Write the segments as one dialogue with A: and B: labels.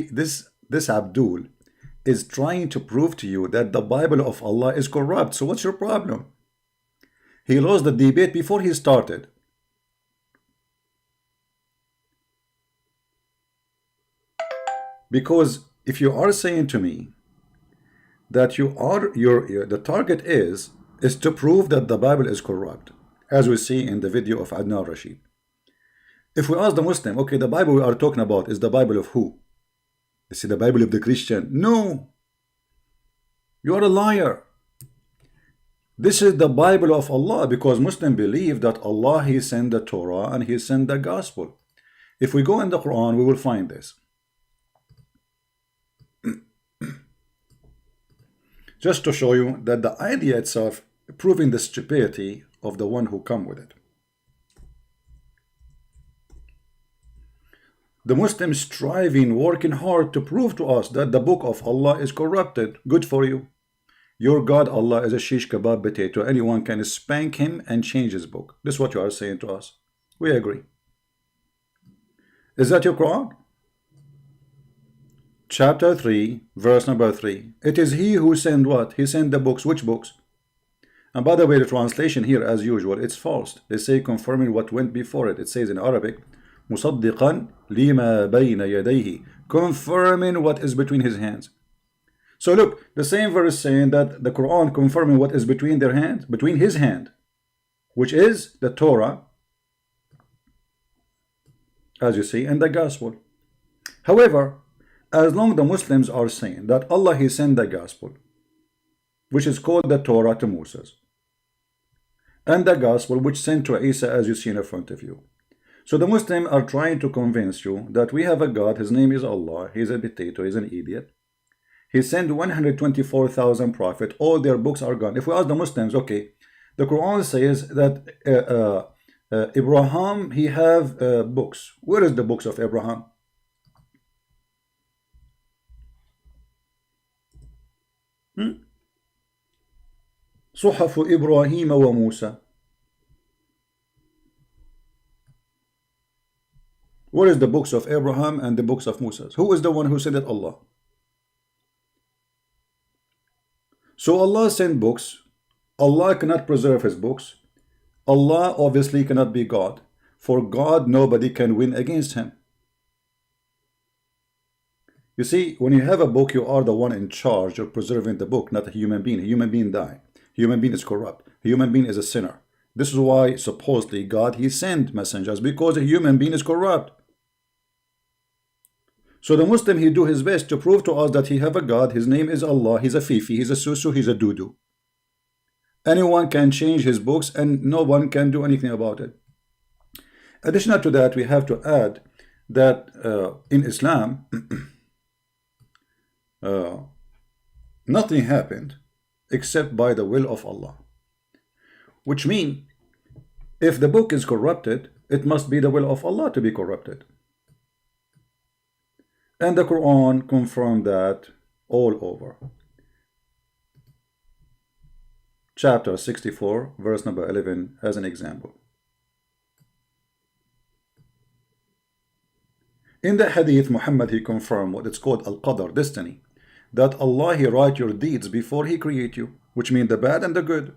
A: this Abdul is trying to prove to you that the Bible of Allah is corrupt. So what's your problem? He lost the debate before he started. Because if you are saying to me that the target is to prove that the Bible is corrupt, as we see in the video of Adnan Rashid. If we ask the Muslim, okay, the Bible we are talking about is the Bible of who? Is it the Bible of the Christian? No. You are a liar. This is the Bible of Allah, because Muslims believe that Allah, He sent the Torah and He sent the Gospel. If we go in the Quran, we will find this. Just to show you that the idea itself proving the stupidity of the one who come with it. The Muslims striving, working hard to prove to us that the book of Allah is corrupted. Good for you. Your God Allah is a shish kebab potato. Anyone can spank him and change his book. This is what you are saying to us. We agree. Is that your Quran? Chapter 3, verse number 3. It is He who sent what? He sent the books. Which books? And by the way, the translation here, as usual, it's false. They say confirming what went before it. It says in Arabic, مُصَدِّقًا لِمَا بَيْنَ يَدَيْهِ, confirming what is between his hands. So look, the same verse saying that the Quran confirming what is between their hands, between his hand, which is the Torah, as you see, and the Gospel. However, as long the Muslims are saying that Allah He sent the Gospel, which is called the Torah to Moses, and the Gospel which sent to Isa, as you see in front of you. So the Muslims are trying to convince you that we have a God, His name is Allah, He's a potato, He's an idiot. He sent 124,000 prophets, all their books are gone. If we ask the Muslims, okay, the Quran says that Abraham, he have books. Where is the books of Abraham? صحف إبراهيم وموسى. Where is the books of Abraham and the books of Moses? Who is the one who sent it? Allah. So Allah sent books. Allah cannot preserve His books. Allah obviously cannot be God. For God, nobody can win against Him. You see, when you have a book, you are the one in charge of preserving the book, not a human being. A human being die. A human being is corrupt. A human being is a sinner. This is why supposedly God, He sent messengers, because a human being is corrupt. So the Muslim, he do his best to prove to us that he have a God. His name is Allah. He's a fifi. He's a susu. He's a doo-doo. Anyone can change his books and no one can do anything about it. Additional to that, we have to add that in Islam, nothing happened except by the will of Allah. Which means, if the book is corrupted, it must be the will of Allah to be corrupted. And the Quran confirmed that all over. Chapter 64, verse number 11, as an example. In the hadith, Muhammad, he confirmed what it's called al-qadr, destiny, that Allah, He write your deeds before He create you, which means the bad and the good.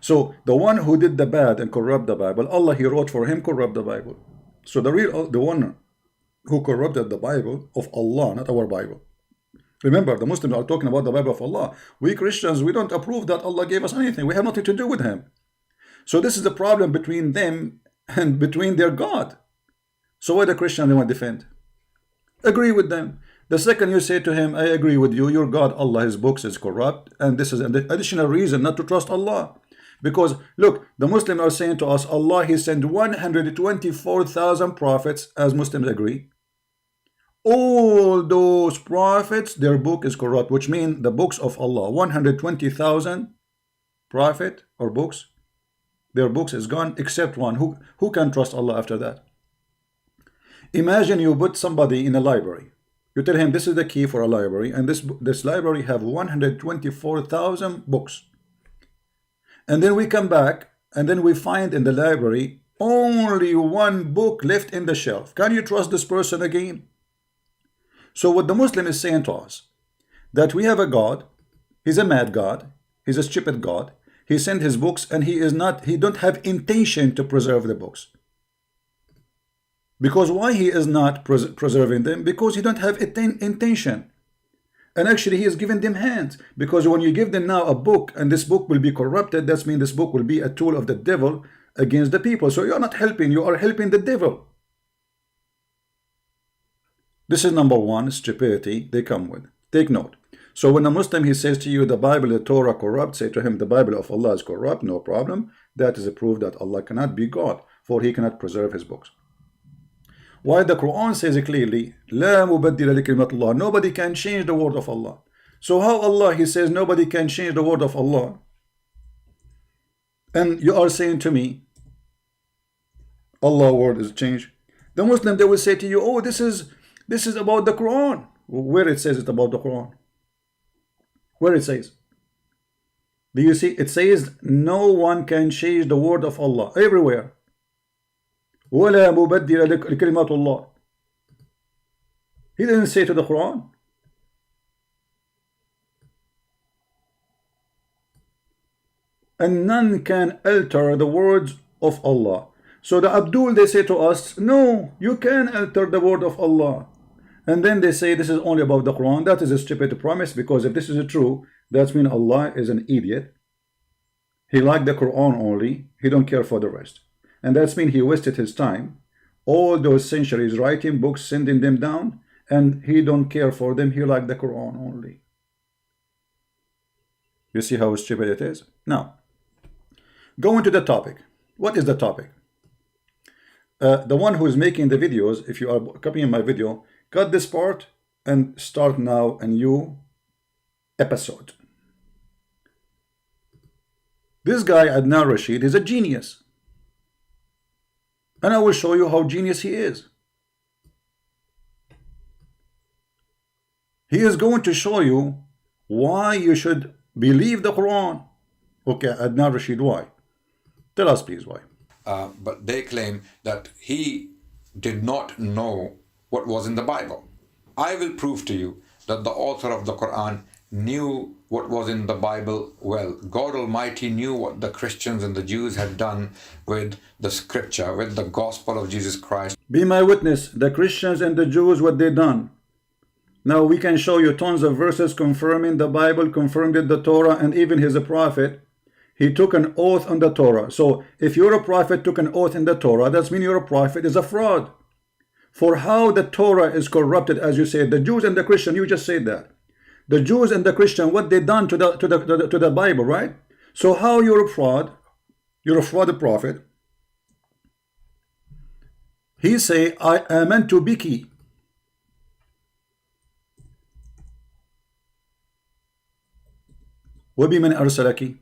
A: So the one who did the bad and corrupt the Bible, Allah, He wrote for him corrupt the Bible. So the one who corrupted the Bible of Allah, not our Bible. Remember, the Muslims are talking about the Bible of Allah. We Christians, we don't approve that Allah gave us anything. We have nothing to do with Him. So this is the problem between them and between their God. So why the Christian they want to defend? Agree with them. The second you say to him, I agree with you, your God, Allah, His books is corrupt, and this is an additional reason not to trust Allah. Because look, the Muslims are saying to us, Allah, He sent 124,000 prophets, as Muslims agree. All those prophets, their book is corrupt, which means the books of Allah, 120,000 prophet or books, their books is gone except one. Who can trust Allah after that? Imagine you put somebody in a library. You tell him this is the key for a library, and this library have 124,000 books. And then we come back, and then we find in the library only one book left in the shelf. Can you trust this person again? So what the Muslim is saying to us, that we have a God, he's a mad God, he's a stupid God, he sent his books and he don't have intention to preserve the books. Because why he is not preserving them? Because he don't have intention. And actually he is giving them hands. Because when you give them now a book and this book will be corrupted, that means this book will be a tool of the devil against the people. So you're not helping, you are helping the devil. This is number one, stupidity they come with. Take note. So when a Muslim, he says to you, the Bible, the Torah corrupt, say to him, the Bible of Allah is corrupt, no problem. That is a proof that Allah cannot be God, for he cannot preserve his books. Why the Quran says clearly, لا مبدل لكلمة الله, nobody can change the word of Allah. So how Allah, he says nobody can change the word of Allah? And you are saying to me, Allah's word is changed. The Muslim, they will say to you, oh, this is about the Quran. Where it says it's about the Quran? Where it says? Do you see? It says no one can change the word of Allah. Everywhere. وَلَا مُبَدِّلَ لِكَلِمَاتُ اللَّهِ. He didn't say to the Quran. And none can alter the words of Allah. So the Abdul, they say to us, no, you can alter the word of Allah. And then they say this is only about the Quran. That is a stupid promise, because if this is true, that means Allah is an idiot. He liked the Quran only. He don't care for the rest. And that means he wasted his time, all those centuries writing books, sending them down, and he don't care for them. He liked the Quran only. You see how stupid it is? Now, going to the topic. What is the topic? The one who is making the videos, if you are copying my video, cut this part and start now a new episode. This guy, Adnan Rashid, is a genius. And I will show you how genius he is. He is going to show you why you should believe the Quran. Okay, Adnan Rashid, why? Tell us please why.
B: But they claim that he did not know what was in the Bible. I will prove to you that the author of the Quran knew what was in the Bible well. God Almighty knew what the Christians and the Jews had done with the scripture, with the gospel of Jesus Christ.
A: Be my witness, the Christians and the Jews, what they done. Now we can show you tons of verses confirming the Bible, confirmed it, the Torah, and even he's a prophet. He took an oath on the Torah. So if you're a prophet, took an oath in the Torah, that means you're a prophet is a fraud. For how the Torah is corrupted, as you said, the Jews and the Christian, you just said that. The Jews and the Christian, what they done to the Bible, right? So how you're a fraud? You're a fraud prophet. He say, I amantu biki. وَبِمَنْ أَرْسَلَكِ.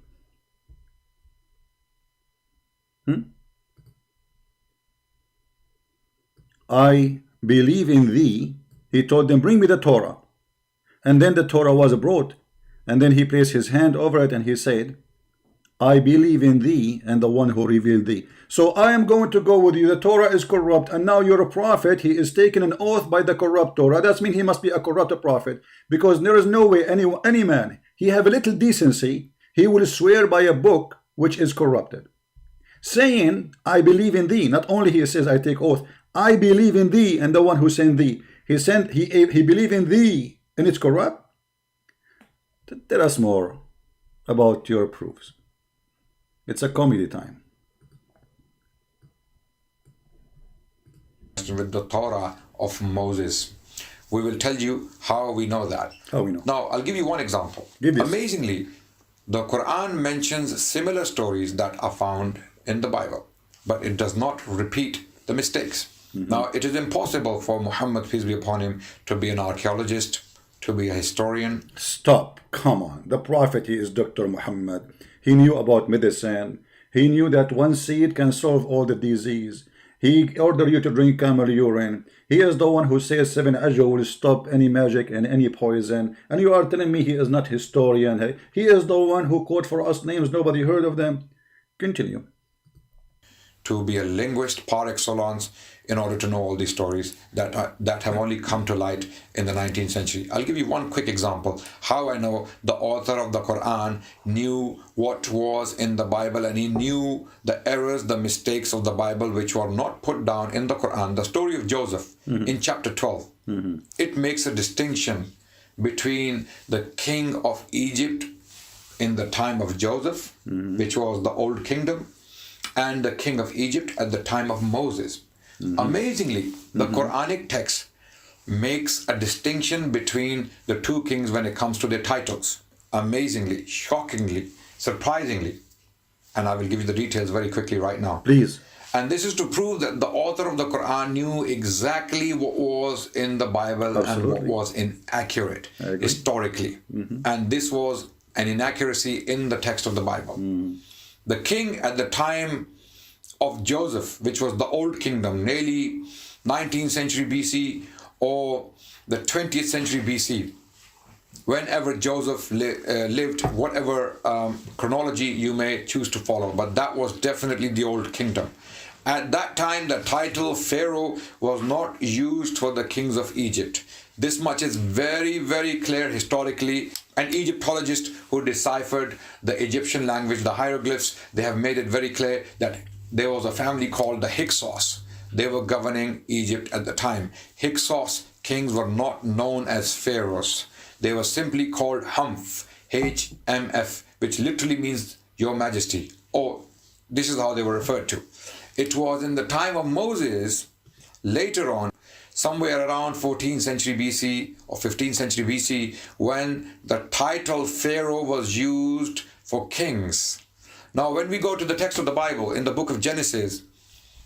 A: I believe in thee. He told them, bring me the Torah. And then the Torah was brought. And then he placed his hand over it and he said, I believe in thee and the one who revealed thee. So I am going to go with you. The Torah is corrupt and now you're a prophet. He is taking an oath by the corrupt Torah. That means he must be a corrupt prophet, because there is no way any man, he have a little decency, he will swear by a book which is corrupted. Saying, I believe in thee. Not only he says, I take oath, I believe in thee and the one who sent thee. He believe in thee and it's corrupt. Tell us more about your proofs. It's a comedy time.
B: With the Torah of Moses. We will tell you how we know that.
A: How we know.
B: Now, I'll give you one example. Amazingly, the Quran mentions similar stories that are found in the Bible, but it does not repeat the mistakes. Now, it is impossible for Muhammad, peace be upon him, to be an archaeologist, to be a historian.
A: Stop. Come on. The prophet, he is Dr. Muhammad. He knew about medicine. He knew that one seed can solve all the disease. He ordered you to drink camel urine. He is the one who says 7 ajwa will stop any magic and any poison. And you are telling me he is not historian. He is the one who quote for us names nobody heard of them. Continue.
B: To be a linguist par excellence, in order to know all these stories that have only come to light in the 19th century. I'll give you one quick example how I know the author of the Quran knew what was in the Bible, and he knew the errors, the mistakes of the Bible which were not put down in the Quran. The story of Joseph in chapter 12, it makes a distinction between the king of Egypt in the time of Joseph, which was the old kingdom, and the king of Egypt at the time of Moses. Amazingly, the Quranic text makes a distinction between the two kings when it comes to their titles. Amazingly, shockingly, surprisingly. And I will give you the details very quickly right now.
A: Please.
B: And this is to prove that the author of the Quran knew exactly what was in the Bible and what was inaccurate historically. And this was an inaccuracy in the text of the Bible. The king at the time of Joseph, which was the old kingdom, nearly 19th century BC or the 20th century BC, whenever Joseph lived, whatever chronology you may choose to follow, but that was definitely the old kingdom. At that time, the title Pharaoh was not used for the kings of Egypt. This much is very, very clear historically. An Egyptologist who deciphered the Egyptian language, the hieroglyphs, they have made it very clear that there was a family called the Hyksos. They were governing Egypt at the time. Hyksos kings were not known as pharaohs. They were simply called Humph, H-M-F, which literally means Your Majesty, or this is how they were referred to. It was in the time of Moses, later on, somewhere around 14th century BC or 15th century BC, when the title Pharaoh was used for kings. Now, when we go to the text of the Bible, in the book of Genesis,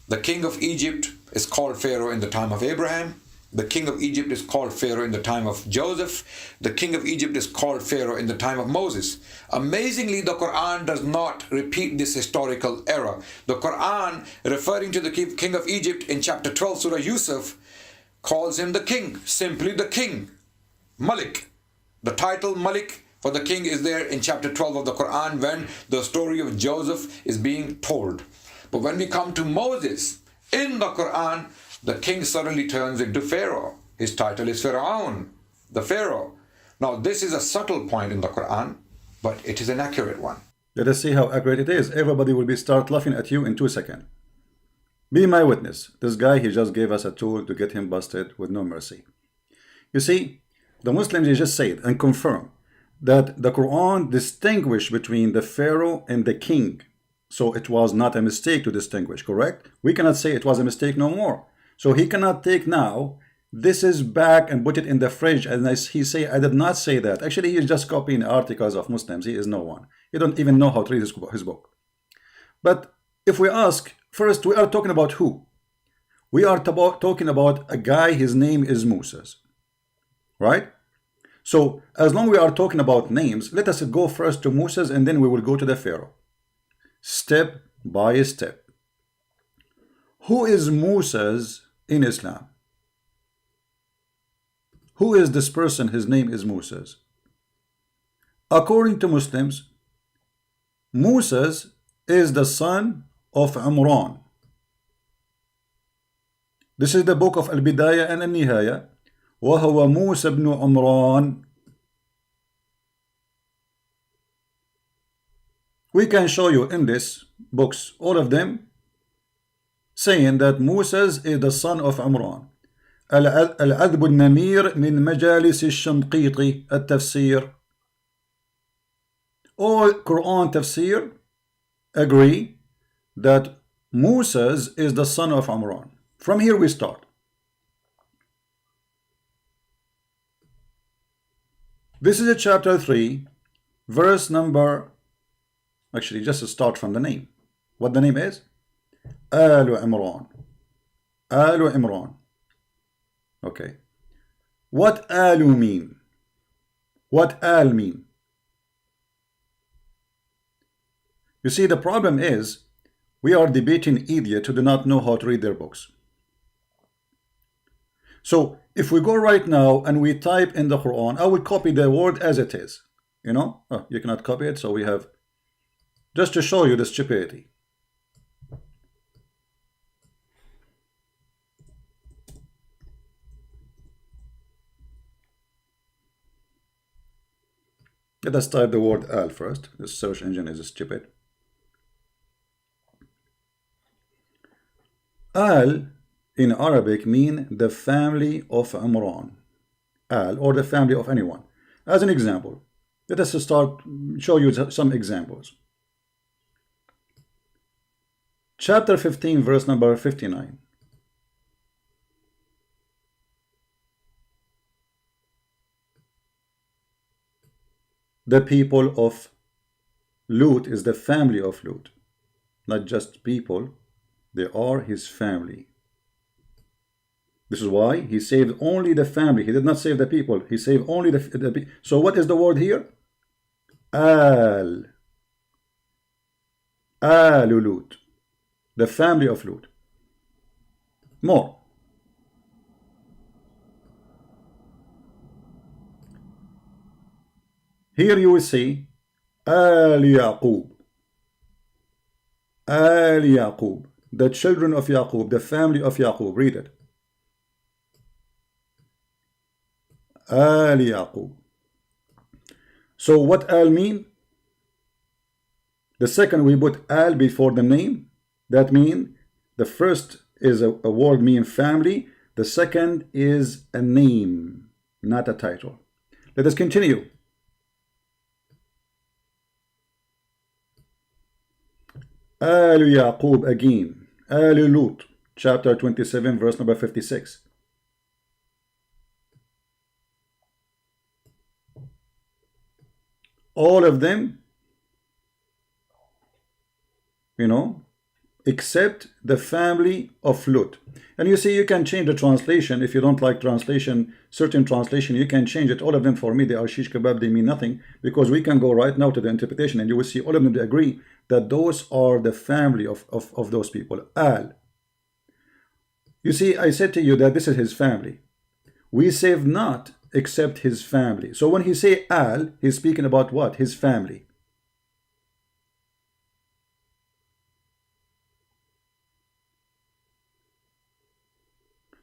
B: the king of Egypt is called Pharaoh in the time of Abraham. The king of Egypt is called Pharaoh in the time of Joseph. The king of Egypt is called Pharaoh in the time of Moses. Amazingly, the Quran does not repeat this historical error. The Quran, referring to the king of Egypt in chapter 12, Surah Yusuf, calls him the king, simply the king, Malik. The title Malik for the king is there in chapter 12 of the Quran when the story of Joseph is being told. But when we come to Moses, in the Quran, the king suddenly turns into Pharaoh. His title is Pharaoh, the Pharaoh. Now, this is a subtle point in the Quran, but it is an accurate one.
A: Let us see how accurate it is. Everybody will start laughing at you in 2 seconds. Be my witness. This guy, he just gave us a tool to get him busted with no mercy. You see, the Muslims, they just said and confirm that the Quran distinguished between the Pharaoh and the king. So it was not a mistake to distinguish, correct? We cannot say it was a mistake no more. So he cannot take now, this is back and put it in the fridge, and he say, I did not say that. Actually, he is just copying articles of Muslims. He is no one. He don't even know how to read his book. But if we ask, first, we are talking about who? We are talking about a guy, his name is Moses. Right? So, as long as we are talking about names, let us go first to Moses, and then we will go to the Pharaoh. Step by step. Who is Moses in Islam? Who is this person? His name is Moses. According to Muslims, Moses is the son of Imran. This is the book of Al-Bidayah and Al-Nihaya. وهو موسى بن عمران. We can show you in this books, all of them, saying that Moses is the son of Imran. العذب النمير من مجالس الشنقيطي التفسير. All Quran tafsir agree that Moses is the son of Imran. From here we start. This is a chapter 3, verse number, actually just to start from the name. What the name is? Alu Imran. Alu Imran. Okay. What Alu mean? What Al mean? You see, the problem is, we are debating idiots who do not know how to read their books. So, if we go right now and we type in the Quran, I will copy the word as it is. You know, you cannot copy it, so we have, just to show you the stupidity. Let us type the word al first. The search engine is stupid. Al in Arabic mean the family of Imran. Al, or the family of anyone. As an example, let us start show you some examples. Chapter 15, verse number 59. The people of Lut is the family of Lut. Not just people, they are his family. This is why he saved only the family. He did not save the people. He saved only the people. So what is the word here? Al. Al Lut. The family of Lut. More. Here you will see Al Yaqub. Al Yaqub. The children of Yaqub, the family of Yaqub. Read it. Al Yaqub. So what Al mean? The second we put Al before the name. That mean the first is a word mean family. The second is a name, not a title. Let us continue. Al Yaqub again. Al Lut, chapter 27, verse number 56. All of them, except the family of Lut. And you see, you can change the translation. If you don't like translation, certain translation, you can change it. All of them for me, they are shish kebab, they mean nothing. Because we can go right now to the interpretation and you will see all of them, they agree that those are the family of those people. Al. You see, I said to you that this is his family. We save not except his family. So when he say Al, he's speaking about what? His family.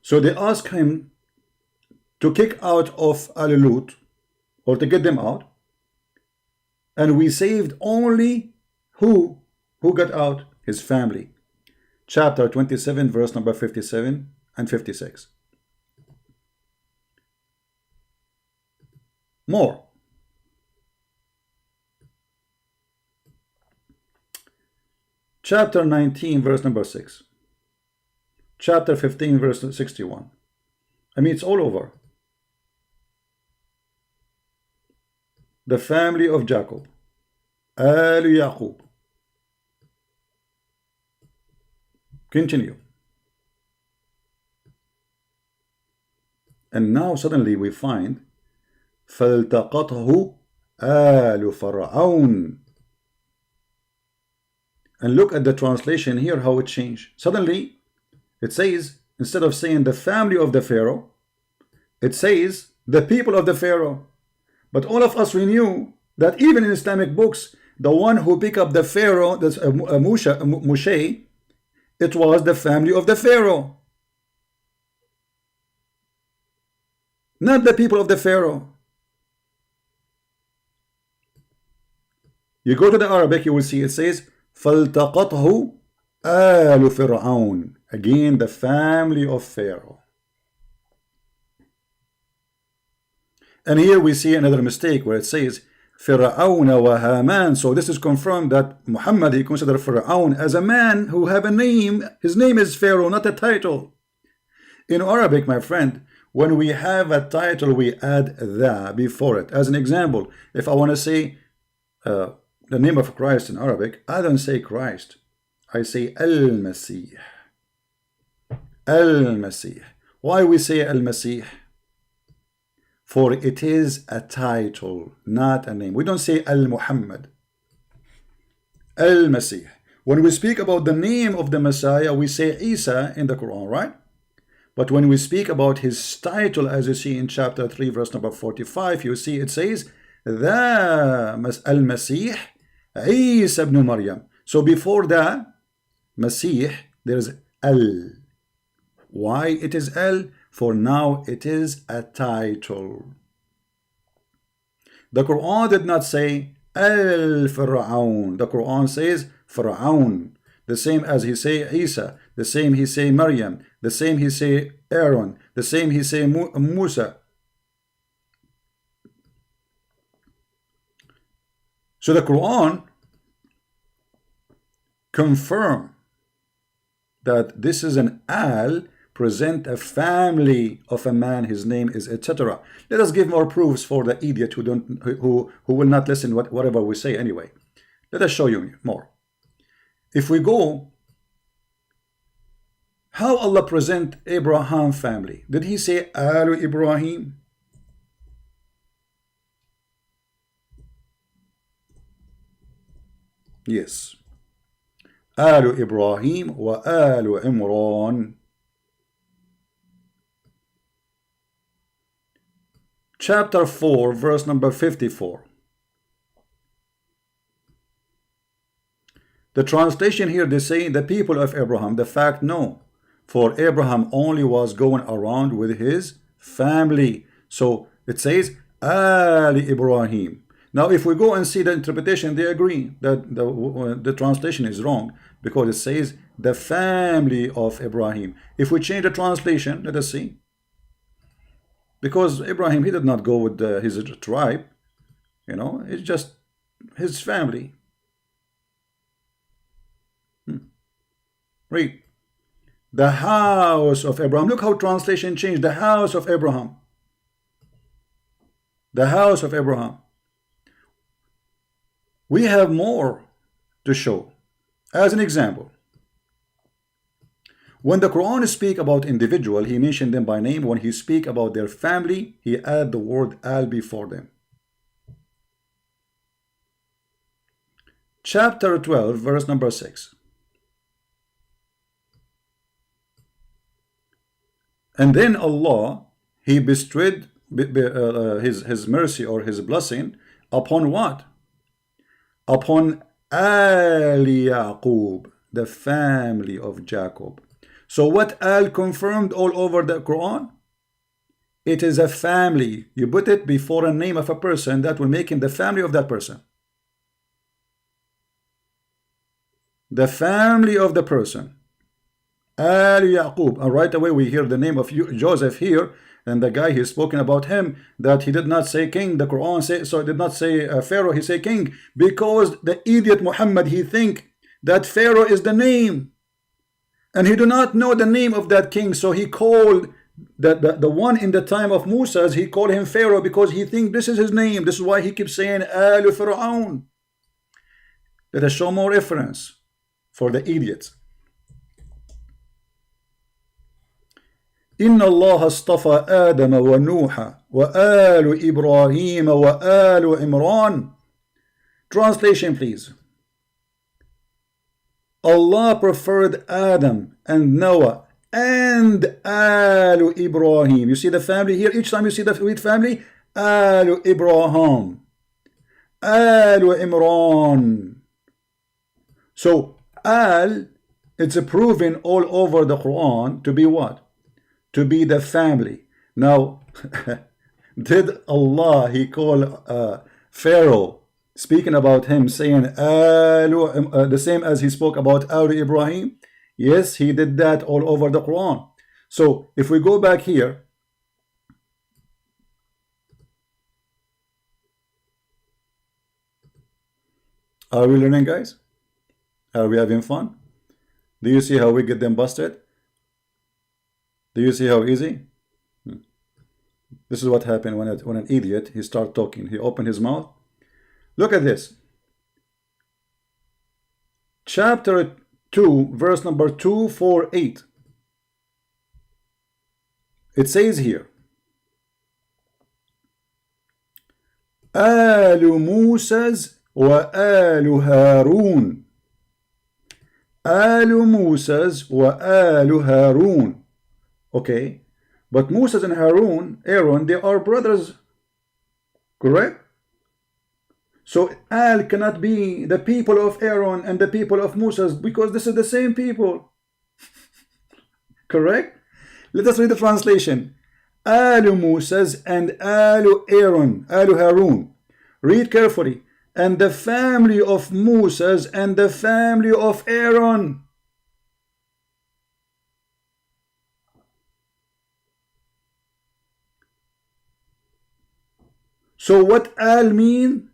A: So they ask him to kick out of Al Lut, or to get them out, and we saved only who got out? His family. Chapter 27, verse number 57 and 56. More. Chapter 19, verse number 6. Chapter 15, verse 61. I mean, it's all over. The family of Jacob. Al Yaqub. Continue. And now suddenly we find فَالْتَقَطْهُ آلُ فَرْعَوْنَ. And look at the translation here, how it changed. Suddenly, it says, instead of saying the family of the Pharaoh, it says the people of the Pharaoh. But all of us, we knew that even in Islamic books, the one who picked up the Pharaoh, that's Moshe, it was the family of the Pharaoh. Not the people of the Pharaoh. You go to the Arabic, you will see it says, فَالْتَقَطْهُ آلُ فِرْعَوْنَ. Again, the family of Pharaoh. And here we see another mistake where it says, فِرْعَوْنَ وَهَامَانَ. So this is confirmed that Muhammad, he considered Fir'aun as a man who have a name. His name is Pharaoh, not a title. In Arabic, my friend, when we have a title, we add the before it. As an example, if I want to say the name of Christ in Arabic, I don't say Christ. I say Al-Masih. Al-Masih. Why we say Al-Masih? For it is a title, not a name. We don't say Al-Muhammad. Al-Masih. When we speak about the name of the Messiah, we say Isa in the Quran, right? But when we speak about his title, as you see in chapter 3, verse number 45, you see it says, the Al-Masih Isa ibn Maryam. So before the Masih, there's Al. Why it is Al? For now it is a title. The Quran did not say Al-Fir'aun. The Quran says Fir'aun. The same as he say Isa. The same he say Maryam. The same he say Aaron. The same he say Musa. So the Quran confirm that this is an al, present a family of a man, his name is etc. Let us give more proofs for the idiot who will not listen whatever we say anyway. Let us show you more. If we go, how Allah present Abraham family? Did he say Alu Ibrahim? Yes. Alu Ibrahim wa Alu Imran. Chapter 4, verse number 54. The translation here, they say the people of Abraham. The fact, no. For Abraham only was going around with his family. So it says Ali Ibrahim. Now if we go and see the interpretation, they agree that the translation is wrong, because it says the family of Ibrahim. If we change the translation, let us see. Because Abraham, he did not go with his tribe. You know, it's just his family. Read. The house of Abraham. Look how translation changed. The house of Abraham. The house of Abraham. We have more to show. As an example, when the Quran speak about individual, he mentioned them by name. When he speak about their family, he add the word al before them. Chapter 12, verse number 6. And then Allah, he bestowed his mercy or his blessing upon what? Upon Al Yaqub, the family of Jacob. So what Al confirmed all over the Quran? It is a family. You put it before a name of a person, that will make him the family of that person. The family of the person. Al Yaqub. And right away we hear the name of Joseph here, and the guy he's spoken about him, that he did not say king. The Quran says, so it did not say Pharaoh, he say king, because the idiot Muhammad, he think that Pharaoh is the name, and he do not know the name of that king. So he called the one in the time of Musa's, he called him Pharaoh because he think this is his name. This is why he keeps saying Al Fir'aun. Let us show more reference for the idiots. إن الله اصطفى آدم ونوح وآل إبراهيم وآل عمران. Translation please. Allah preferred Adam and Noah and Al Ibrahim. You see the family here? Each time you see the word family, Al Ibrahim, Al Imran. So Al, it's proven all over the Quran to be what? To be the family. Now, did Allah, he call Pharaoh, speaking about him, saying the same as he spoke about Al Ibrahim? Yes, he did that all over the Quran. So if we go back here, are we learning, guys? Are we having fun? Do you see how we get them busted? Do you see how easy? This is what happened when an idiot, he start talking. He opened his mouth. Look at this. Chapter 2, verse number 248. It says here, Alu Musa's wa Alu Harun. Alu Musa's wa Alu Harun. Okay, but Moses and Harun, Aaron, they are brothers, correct? So Al cannot be the people of Aaron and the people of Moses, because this is the same people. Correct? Let us read the translation. Alu Moses and Alu Aaron, Alu Harun. Read carefully. And the family of Moses and the family of Aaron. So what al mean?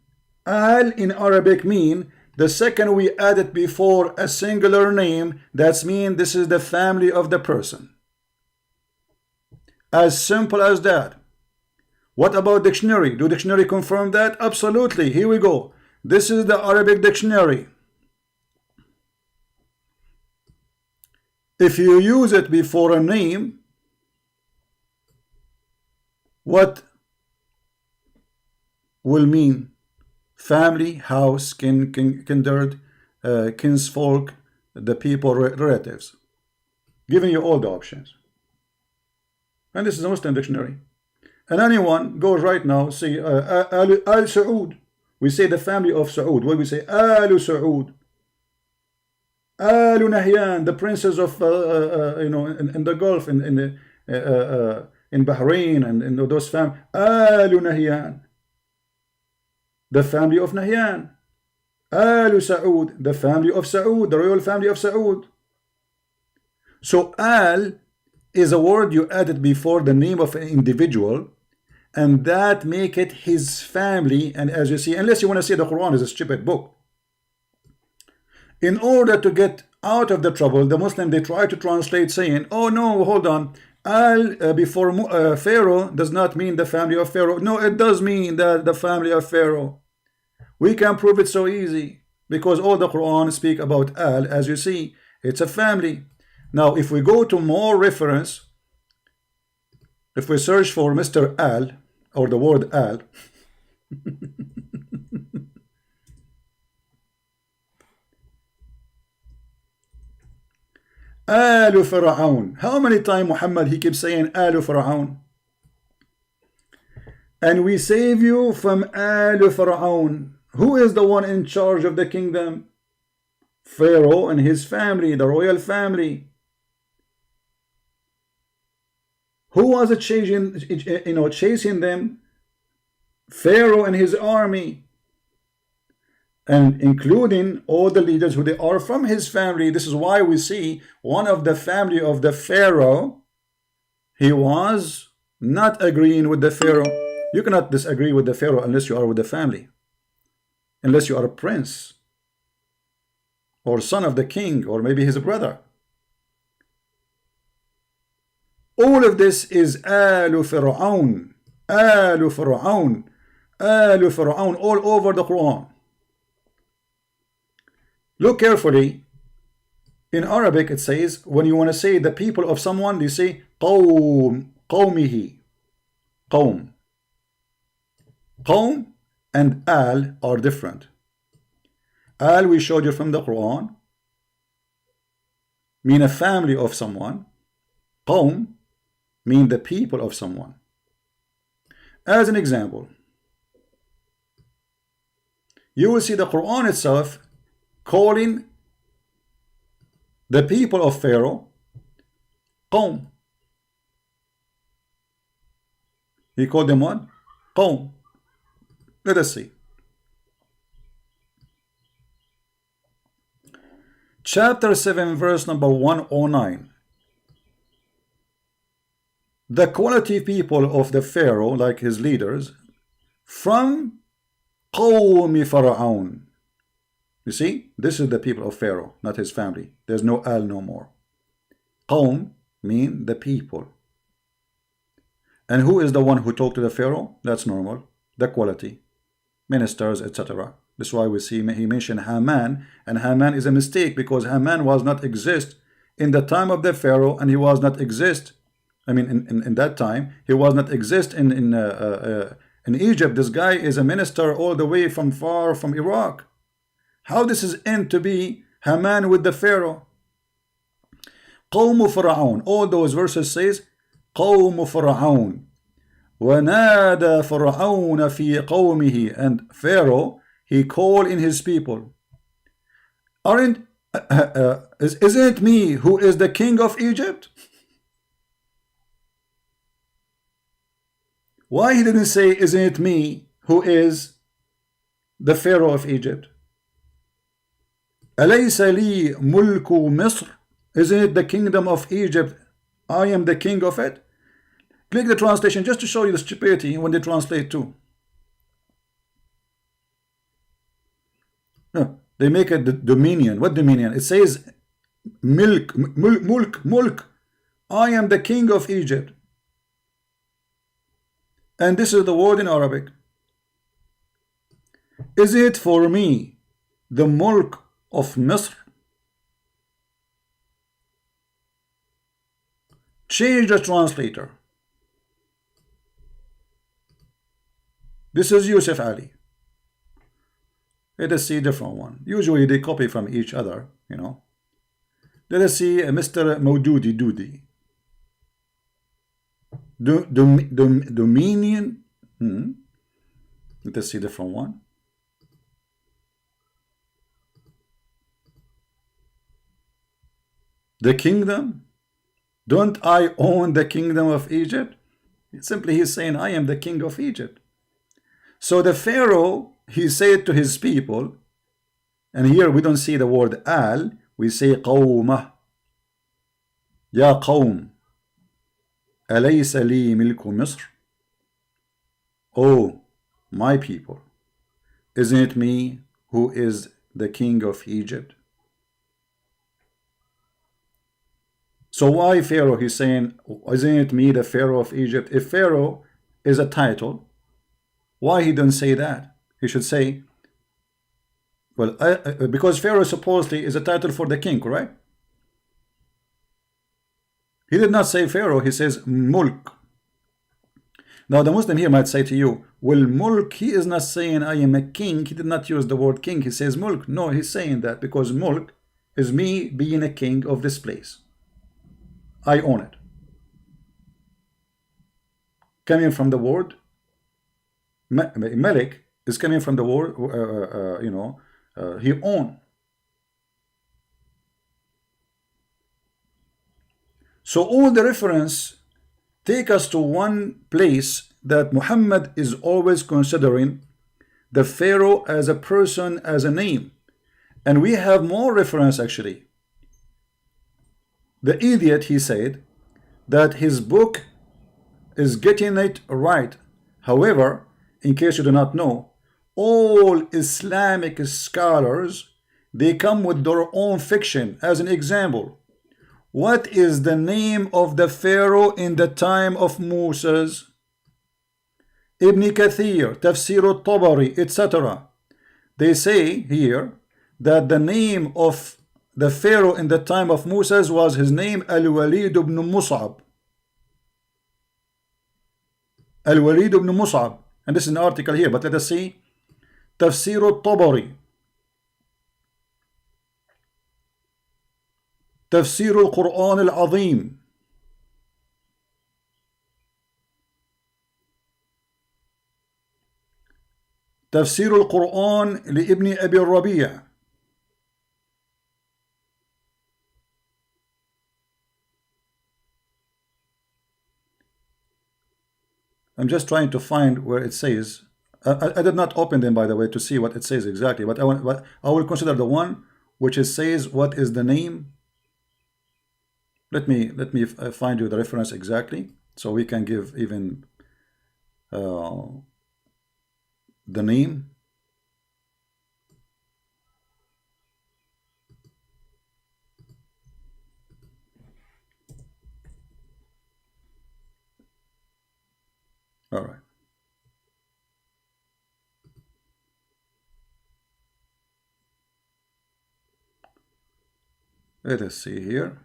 A: Al in Arabic mean the second we add it before a singular name, that's mean this is the family of the person. As simple as that. What about dictionary? Do dictionary confirm that? Absolutely. Here we go. This is the Arabic dictionary. If you use it before a name, what will mean? Family, house, kindred, kinsfolk, the people, relatives. Giving you all the options. And this is a Muslim dictionary. And anyone goes right now, see Al Saud. We say the family of Saud. What we say? Al Saud. Al Nahyan, the princes of in the Gulf, in Bahrain, and in those families. Al Nahyan, the family of Nahyan. Al Saud, the family of Saud, the royal family of Saud. So Al is a word you added before the name of an individual, and that make it his family. And as you see, unless you want to say the Quran is a stupid book, in order to get out of the trouble, the Muslim, they try to translate saying, oh no, hold on, Al before Pharaoh does not mean the family of Pharaoh. No, it does mean that the family of Pharaoh. We can prove it so easy, because all the Quran speak about Al. As you see, it's a family. Now if we go to more reference, if we search for Mr. Al, or the word Al, Al Fir'aun. How many times Muhammad, he keeps saying Al Fir'aun? And we save you from Al Fir'aun. Who is the one in charge of the kingdom? Pharaoh and his family, the royal family. Who was chasing them? Pharaoh and his army, and including all the leaders who they are from his family. This is why we see one of the family of the Pharaoh, he was not agreeing with the Pharaoh. You cannot disagree with the Pharaoh unless you are with the family, unless you are a prince or son of the king, or maybe his brother. All of this is Al Fir'aun, Al Fir'aun, Al Fir'aun, all over the Quran. Look carefully. In Arabic it says, when you want to say the people of someone, you say qawm, qawmihi, qawm. Qawm and Al are different. Al, we showed you from the Quran, mean a family of someone. Qawm mean the people of someone. As an example, you will see the Quran itself calling the people of Pharaoh Qawm. He called them what? Qawm. Let us see. Chapter 7, verse number 109. The quality people of the Pharaoh, like his leaders, from Qawmi Pharaoh. You see, this is the people of Pharaoh, not his family. There's no Al no more. Qawm mean the people. And who is the one who talked to the Pharaoh? That's normal. The quality, ministers, etc. This is why we see he mentioned Haman, and Haman is a mistake, because Haman was not exist in the time of the Pharaoh, and he was not exist. I mean, in that time, he was not exist in Egypt. This guy is a minister all the way from far from Iraq. How this is end to be Haman with the Pharaoh? Qawmu Fir'aun. All those verses says Qawmu Fir'aun. وَنَادَى فِرْعَوْنَ فِي قَوْمِهِ. And Pharaoh, he called in his people. Isn't it me who is the king of Egypt? Why he didn't say, isn't it me who is the Pharaoh of Egypt? أليس لي ملك مصر? Isn't it the kingdom of Egypt? I am the king of it. Click the translation just to show you the stupidity when they translate too. No, they make it the dominion. What dominion? It says milk, mulk. I am the king of Egypt. And this is the word in Arabic. Is it for me the mulk of Misr? Change the translator. This is Yusuf Ali. Let us see a different one. Usually they copy from each other, you know. Let us see Mr. Maududi Doody. Dominion. Let us see a different one. The kingdom. Don't I own the kingdom of Egypt? Simply he's saying, I am the king of Egypt. So the Pharaoh, he said to his people, and here we don't see the word al, we say قومه. يا قوم أليس لي ملك مصر? Oh, my people, isn't it me who is the king of Egypt? So why Pharaoh? He's saying, isn't it me, the Pharaoh of Egypt? If Pharaoh is a title, why he didn't say that? He should say, well, because Pharaoh supposedly is a title for the king, correct? He did not say Pharaoh, he says mulk. Now the Muslim here might say to you, well, mulk, he is not saying I am a king. He did not use the word king, he says mulk. No, he's saying that because mulk is me being a king of this place. I own it. Coming from the word Malik is coming from the word, he own. So all the reference take us to one place that Muhammad is always considering the Pharaoh as a person, as a name. And we have more reference actually. The idiot, he said that his book is getting it right. However, in case you do not know, all Islamic scholars, they come with their own fiction. As an example, what is the name of the Pharaoh in the time of Moses? Ibn Kathir, Tafsir al-Tabari, etc. They say here that the name of the Pharaoh in the time of Moses was his name Al-Walid ibn Mus'ab. Al-Walid ibn Mus'ab. And this is an article here, but let us see. Tafsir al-Tabari. Tafsir al-Quran al-Azim. Tafsir al-Quran li-Ibn Abi Rabi'a. I'm just trying to find where it says. I did not open them, by the way, to see what it says exactly. But I will consider the one which it says what is the name. Let me find you the reference exactly, so we can give even the name. All right. Let us see here.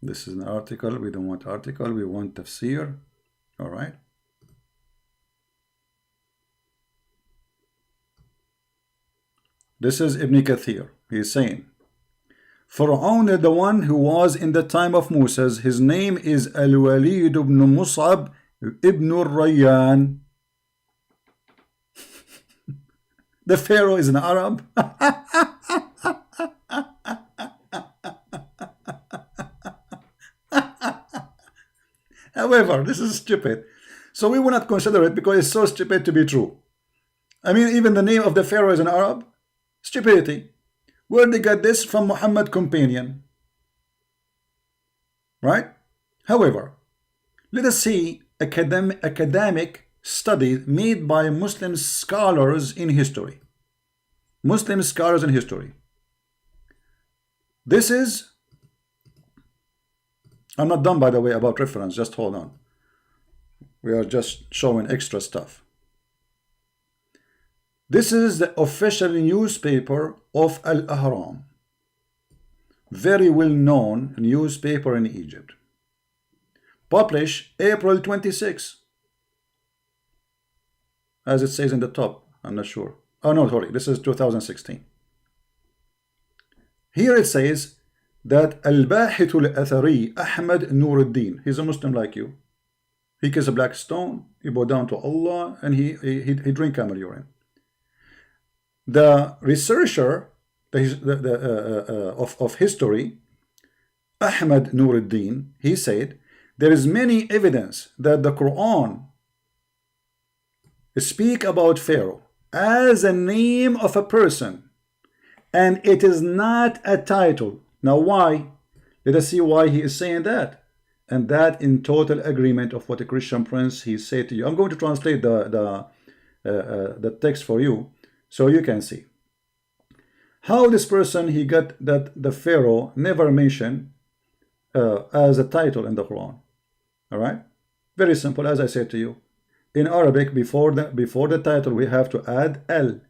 A: This is an article. We don't want article. We want tafsir. All right. This is Ibn Kathir. He is saying, Fir'aun, the one who was in the time of Moses, his name is Al-Walid ibn Mus'ab ibn Rayyan. The Pharaoh is an Arab. However, this is stupid. So we will not consider it because it's so stupid to be true. I mean, even the name of the pharaoh is an Arab. Stupidity. Where they got this? From Muhammad companion. Right? However, let us see academic study made by Muslim scholars in history. Muslim scholars in history. This is, I'm not done by the way about reference, just hold on. We are just showing extra stuff. This is the official newspaper of Al-Ahram. Very well known newspaper in Egypt. Published April 26. As it says in the top, I'm not sure. Oh no, sorry, this is 2016. Here it says that Al-Bahith Al-Athari Ahmad Nuruddin, he's a Muslim like you. He kills a black stone, he bow down to Allah, and he drink camel urine. The researcher of history, Ahmad Nuruddin, he said, there is many evidence that the Quran speak about Pharaoh as a name of a person, and it is not a title. Now why? Let us see why he is saying that. And that in total agreement of what a Christian prince he said to you. I'm going to translate the text for you so you can see how this person he got that the Pharaoh never mentioned as a title in the Quran. All right, very simple. As I said to you, in Arabic, before the title we have to add L.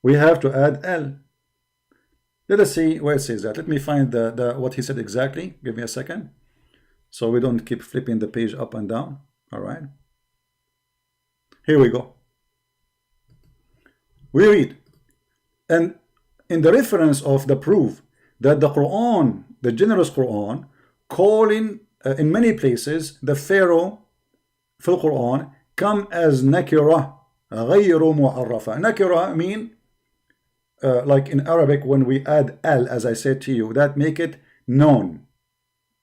A: We have to add L. Let us see where it says that. Let me find what he said exactly. Give me a second, so we don't keep flipping the page up and down. All right. Here we go. We read, and in the reference of the proof that the Quran, the generous Quran, calling in many places the Pharaoh في القرآن come as nakira غير معرفة. Nakira mean like in Arabic when we add al, as I said to you, that make it known.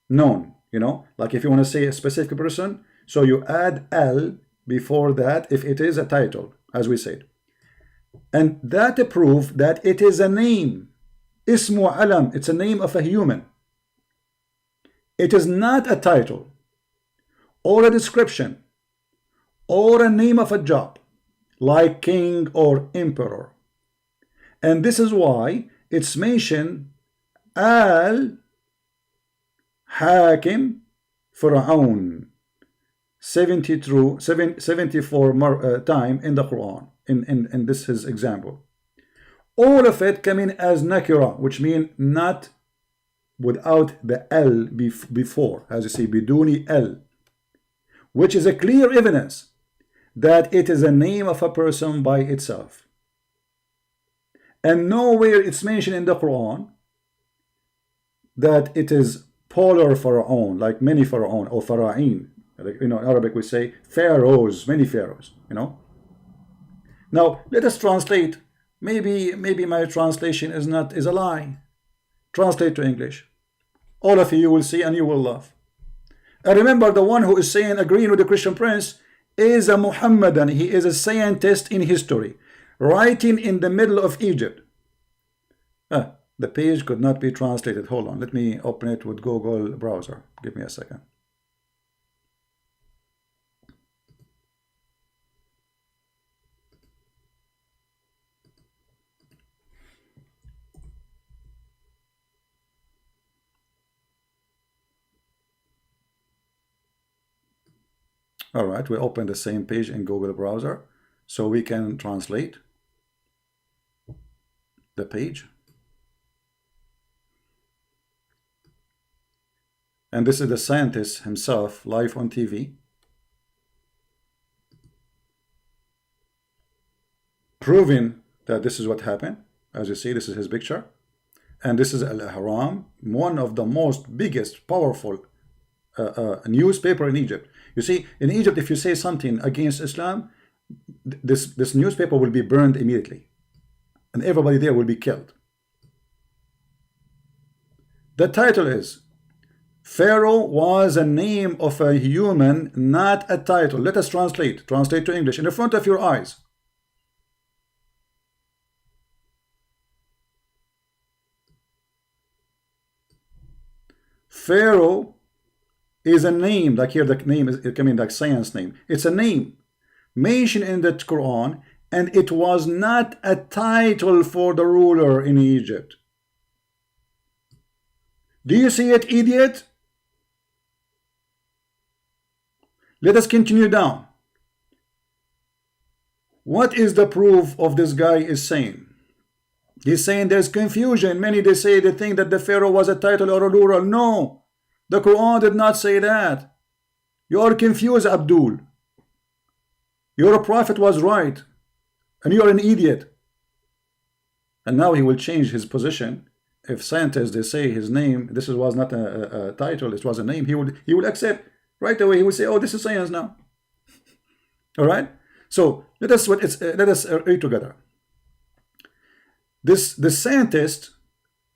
A: Known, you know, like if you want to say a specific person, so you add al before that if it is a title, as we said. And that prove that it is a name. Ismu alam, it's a name of a human. It is not a title or a description or a name of a job like king or emperor. And this is why it's mentioned Al Hakim Fir'aun 74 time in the Quran. In this his example. All of it coming as nakira, which mean not without the L before, as you see, biduni L, which is a clear evidence that it is a name of a person by itself. And nowhere it's mentioned in the Quran that it is plural pharaoh, like many pharaoh or pharaohin. You know, in Arabic we say pharaohs, many pharaohs, you know. Now let us translate. Maybe my translation is a lie. Translate to English. All of you will see and you will laugh. And remember, the one who is saying agreeing with the Christian prince is a Muhammadan. He is a scientist in history, writing in the middle of Egypt. The page could not be translated. Hold on, let me open it with Google browser. Give me a second. All right, we open the same page in Google browser so we can translate the page. And this is the scientist himself live on TV, proving that this is what happened. As you see, this is his picture. And this is Al-Ahram, one of the most biggest, powerful newspaper in Egypt. You see, in Egypt, if you say something against Islam, this newspaper will be burned immediately, and everybody there will be killed. The title is Pharaoh was a name of a human, not a title. Let us translate to English in the front of your eyes. Pharaoh is a name, like here the name is, it can mean like science name. It's a name mentioned in the Quran, and it was not a title for the ruler in Egypt. Do you see it, idiot? Let us continue down. What is the proof of this guy is saying? He's saying there's confusion. Many they think that the Pharaoh was a title or a ruler. No, the Quran did not say that. You are confused, Abdul. Your prophet was right, and you are an idiot. And now he will change his position. If scientists they say his name, this was not a title, it was a name, he would accept right away. He would say, oh, this is science now. All right. So let us read together. The scientist,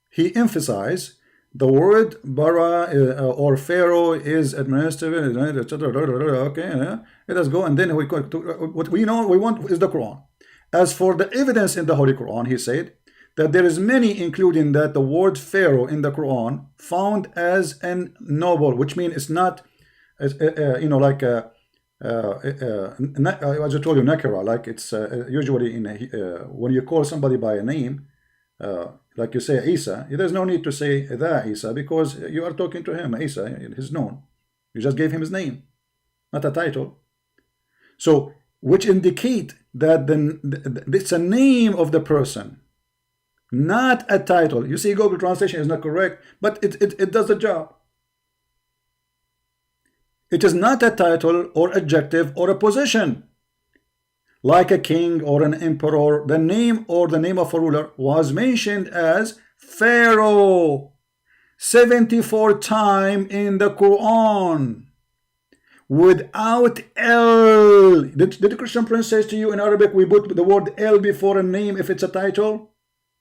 A: he emphasized the word bara or Pharaoh is administrative, okay, let us go, and then what we want is the Quran. As for the evidence in the Holy Quran, he said that there is many, including that the word Pharaoh in the Quran found as an noble, which means it's not, like as I told you, nakira, like it's usually in when you call somebody by a name, like you say Isa, there's no need to say the Isa because you are talking to him. Isa is known. You just gave him his name, not a title. So, which indicate that it's a name of the person, not a title. You see, Google translation is not correct, but it does the job. It is not a title or adjective or a position. Like a king or an emperor, the name of a ruler was mentioned as Pharaoh 74 times in the Quran without L. Did the Christian Prince say to you in Arabic we put the word L before a name if it's a title?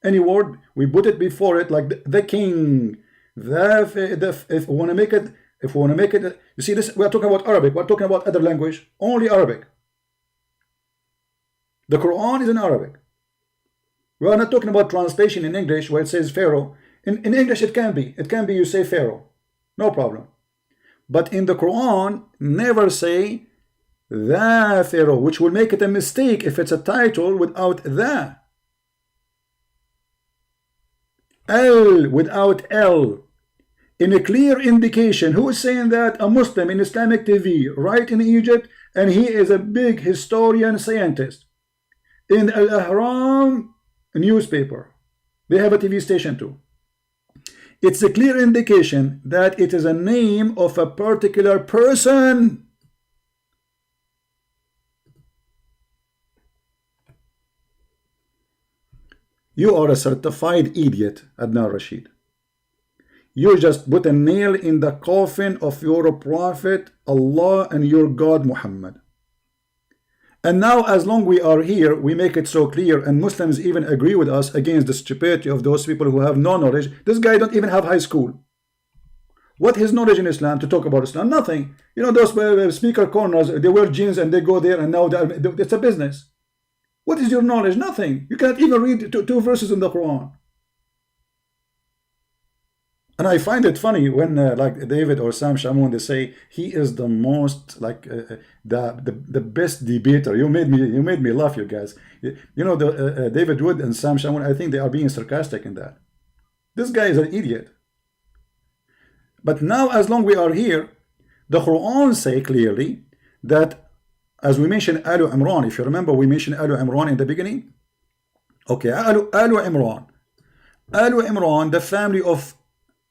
A: Any word, we put it before it, like the king. If we want to make it, you see this, we are talking about Arabic, we're talking about other language, only Arabic. The Quran is in Arabic. We are not talking about translation in English where it says Pharaoh. In English it can be you say Pharaoh, no problem. But in the Quran, never say the Pharaoh, which will make it a mistake if it's a title without the. L without L. In a clear indication. Who is saying that? A Muslim in Islamic TV, right in Egypt, and he is a big historian scientist. In Al-Ahram newspaper, they have a TV station too. It's a clear indication that it is a name of a particular person. You are a certified idiot, Adnan Rashid. You just put a nail in the coffin of your prophet Allah and your God Muhammad. And now, as long we are here, we make it so clear, and Muslims even agree with us against the stupidity of those people who have no knowledge. This guy don't even have high school. What his knowledge in Islam to talk about Islam? Nothing. You know, those speaker corners, they wear jeans and they go there, and now it's a business. What is your knowledge? Nothing. You cannot even read two verses in the Quran. And I find it funny when like David or Sam Shamoun, they say he is the most like the best debater. You made me laugh, you guys. You know, the David Wood and Sam Shamoun, I think they are being sarcastic in that. This guy is an idiot. But now, as long we are here, the Quran say clearly that, as we mentioned Alu Imran, if you remember, we mentioned Alu Imran in the beginning. Okay, Alu Imran, the family of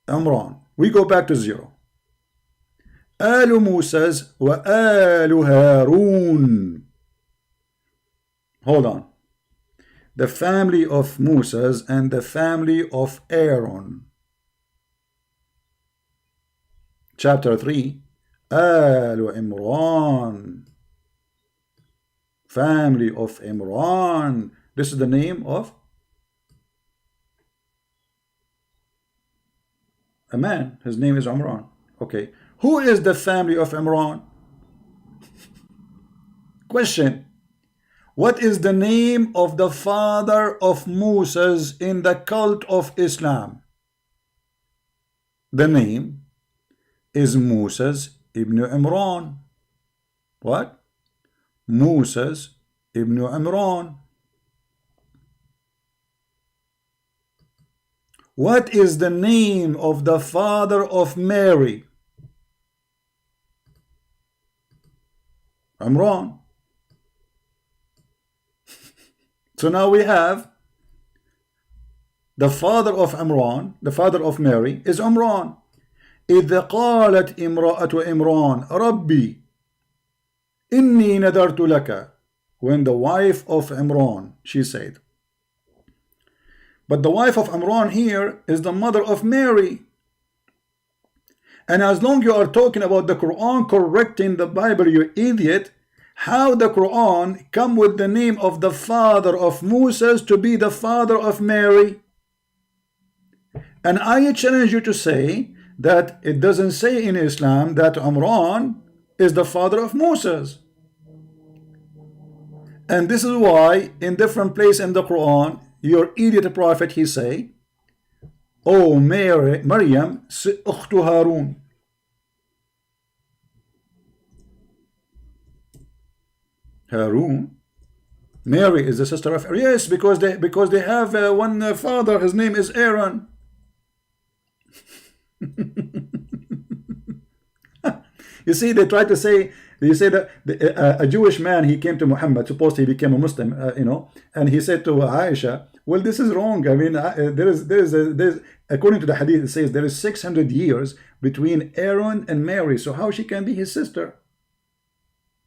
A: Imran. We go back to 0. Alu Musa's wa Alu Harun. Hold on. The family of Musa's and the family of Aaron. Chapter 3. Alu Imran. Family of Imran. This is the name of a man. His name is Imran. Okay, who is the family of Imran? Question: what is the name of the father of Moses in the cult of Islam? The name is Moses ibn Imran. What? Moses ibn Imran. What is the name of the father of Mary? Imran. So now we have the father of Imran, the father of Mary is Imran. إذ قالت امرأة إمران ربي إني نذرت لك. When the wife of Imran, she said. But the wife of Imran here is the mother of Mary. And as long you are talking about the Quran correcting the Bible, you idiot, how the Quran come with the name of the father of Moses to be the father of Mary? And I challenge you to say that it doesn't say in Islam that Imran is the father of Moses. And this is why in different places in the Quran, your idiot prophet, he say, oh Mary, Maryam, ukhtu Harun. Harun, Mary is the sister of, yes, because they have one father, his name is Aaron. You see, they try to say, they say that a Jewish man, he came to Muhammad, supposed he became a Muslim, you know, and he said to Aisha, well, this is wrong. I mean, there's according to the hadith, it says there is 600 years between Aaron and Mary, so how she can be his sister?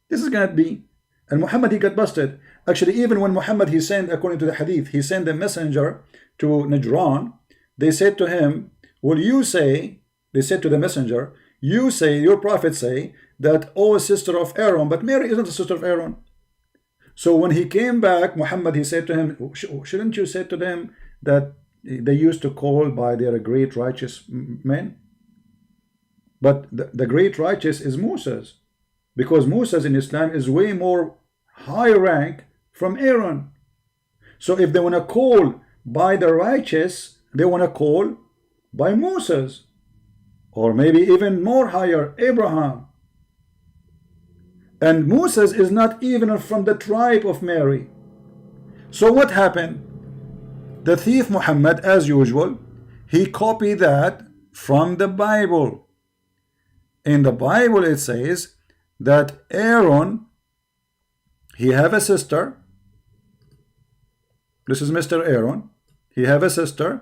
A: This is gonna be. And Muhammad, he got busted. Actually, even when Muhammad, he sent, according to the hadith, he sent a messenger to Najran, they said to him, well, you say, they said to the messenger, you say, your prophet say, that, oh, sister of Aaron, but Mary isn't a sister of Aaron. So when he came back, Muhammad, he said to him, shouldn't you say to them that they used to call by their great righteous men? But the great righteous is Moses, because Moses in Islam is way more high rank from Aaron. So if they want to call by the righteous, they want to call by Moses, or maybe even more higher, Abraham. And Moses is not even from the tribe of Mary. So what happened? The thief Muhammad, as usual, he copied that from the Bible. In the Bible it says that Aaron, he have a sister. This is Mr. Aaron. He have a sister.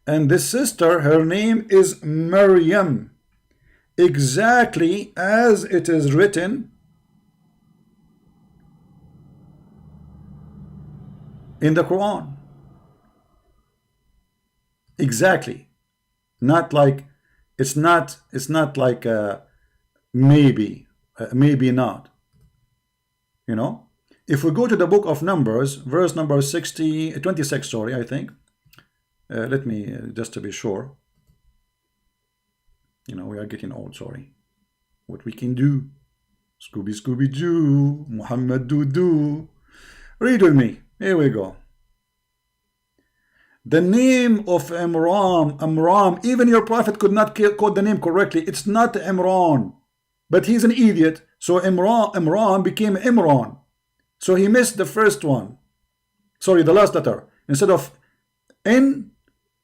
A: And this sister, her name is Maryam. Exactly as it is written in the Quran. Exactly. Not like, it's not like maybe not. You know, if we go to the book of Numbers, verse number 26, sorry, I think. Let me, just to be sure. You know, we are getting old, sorry. What we can do. Scooby Scooby Doo, Muhammad Doo. Read with me. Here we go. The name of Amram, even your prophet could not quote the name correctly. It's not Imran, but he's an idiot. So Imran became Imran. So he missed the first one. Sorry, the last letter. Instead of N,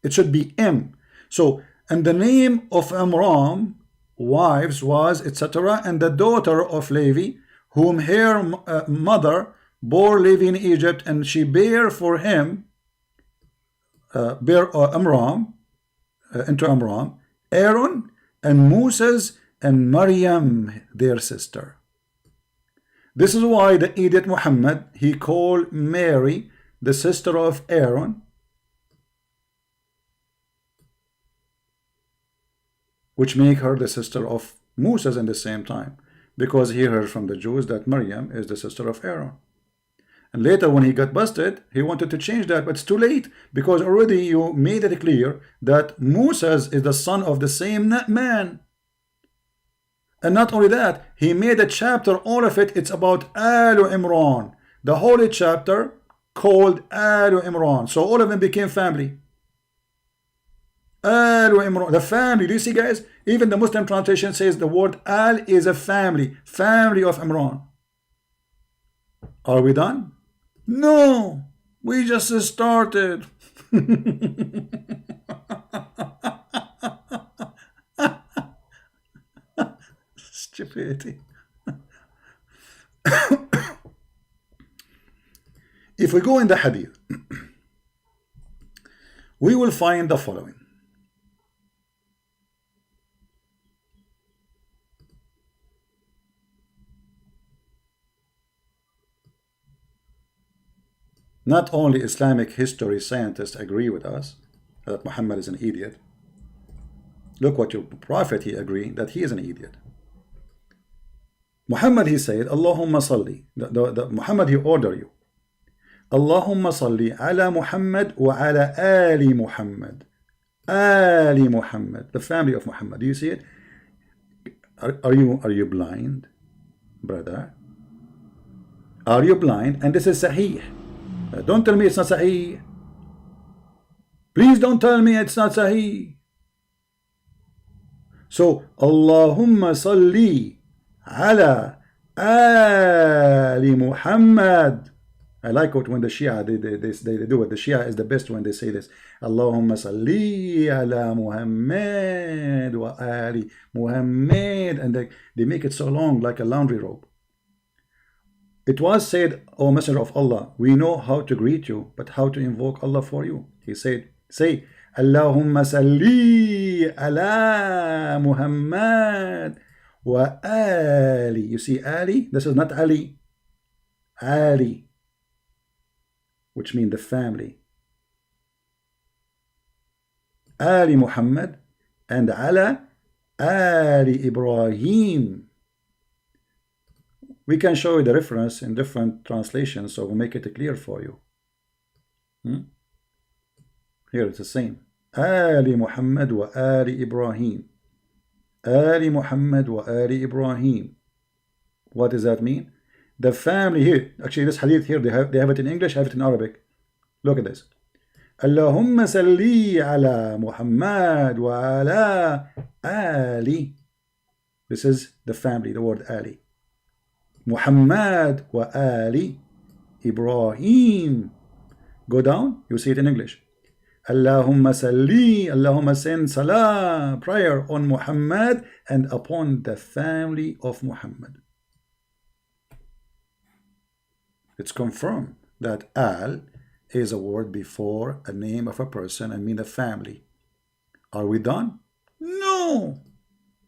A: it should be M. So, and the name of Amram, wives was, etc. And the daughter of Levi, whom her mother bore Levi in Egypt, and she bare for him, Amram, into Amram, Aaron, and Moses, and Maryam, their sister. This is why the idiot Muhammad, he called Mary the sister of Aaron, which make her the sister of Moses in the same time, because he heard from the Jews that Maryam is the sister of Aaron. And later when he got busted, he wanted to change that, but it's too late, because already you made it clear that Moses is the son of the same man. And not only that, he made a chapter, all of it, it's about Al Imran, the holy chapter called Al Imran. So all of them became family. Al Imran, the family. Do you see, guys? Even the Muslim translation says the word Al is a family, family of Imran. Are we done? No, we just started. Stupidity. If we go in the hadith, we will find the following. Not only Islamic history scientists agree with us that Muhammad is an idiot. Look what your prophet, he agreed that he is an idiot. Muhammad, he said, Allahumma salli. Muhammad, he ordered you. Allahumma salli ala Muhammad wa ala ali Muhammad. Ali Muhammad, the family of Muhammad. Do you see it? Are you blind, brother? Are you blind? And this is Sahih. Don't tell me it's not Sahih. Please don't tell me it's not Sahih. So, Allahumma salli ala ali Muhammad. I like it when the Shia, they do it. The Shia is the best when they say this. Allahumma salli ala Muhammad wa ali Muhammad. And they make it so long, like a laundry robe. It was said, O Messenger of Allah, we know how to greet you, but how to invoke Allah for you. He said, say, Allahumma salli ala Muhammad wa ali. You see Ali? This is not Ali. Ali, which means the family. Ali Muhammad and ala Ali Ibrahim. We can show you the reference in different translations, so we'll make it clear for you. Here it's the same. Ali Muhammad wa Ali Ibrahim. Ali Muhammad wa Ali Ibrahim. What does that mean? The family here. Actually, this hadith here, they have it in English, I have it in Arabic. Look at this. Allahumma salli ala Muhammad wa ala Ali. This is the family, the word Ali. Muhammad wa Ali Ibrahim. Go down, you see it in English. Allahumma salli, Allahumma send salah, prayer on Muhammad and upon the family of Muhammad. It's confirmed that Al is a word before a name of a person and mean a family. Are we done? No,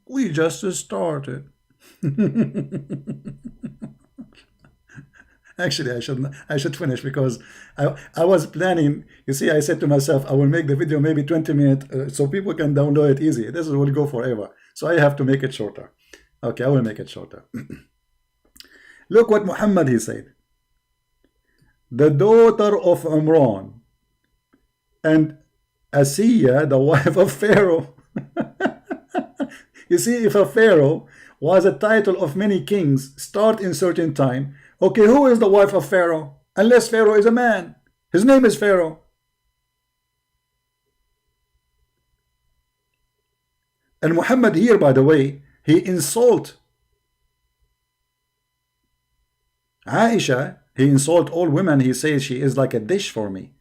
A: we just started. Actually, I should finish because I was planning. You see, I said to myself, I will make the video maybe 20 minutes so people can download it easy. This will go forever. So I have to make it shorter. Okay, I will make it shorter. Look what Muhammad, he said. The daughter of Imran and Asiya, the wife of Pharaoh. You see, if a Pharaoh was a title of many kings, start in certain time. Okay, who is the wife of Pharaoh? Unless Pharaoh is a man. His name is Pharaoh. And Muhammad here, by the way, he insult Aisha. He insult all women. He says she is like a dish for me.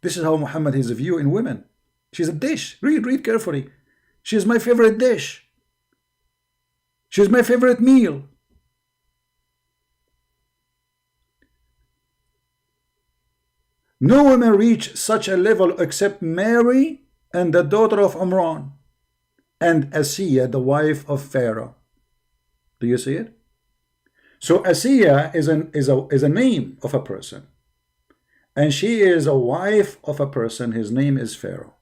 A: This is how Muhammad has a view in women. She's a dish. Read carefully. She is my favorite dish. She is my favorite meal. No woman reach such a level except Mary and the daughter of Imran and Asiya, the wife of Pharaoh. Do you see it? So Asiya is a name of a person, and she is a wife of a person. His name is Pharaoh,